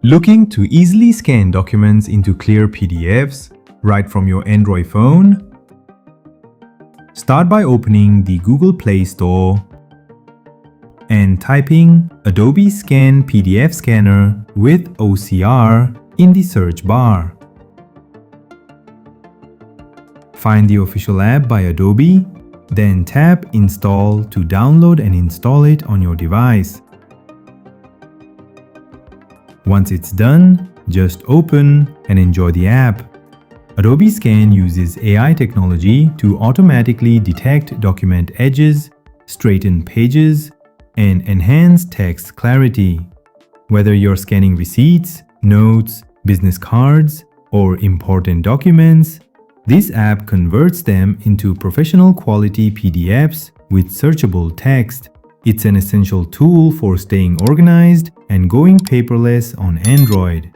Looking to easily scan documents into clear PDFs right from your Android phone? Start by opening the Google Play Store and typing Adobe Scan PDF Scanner with OCR in the search bar. Find the official app by Adobe, then tap Install to download and install it on your device. Once it's done, just open and enjoy the app. Adobe Scan uses AI technology to automatically detect document edges, straighten pages, and enhance text clarity. Whether you're scanning receipts, notes, business cards, or important documents, this app converts them into professional quality PDFs with searchable text. It's an essential tool for staying organized and going paperless on Android.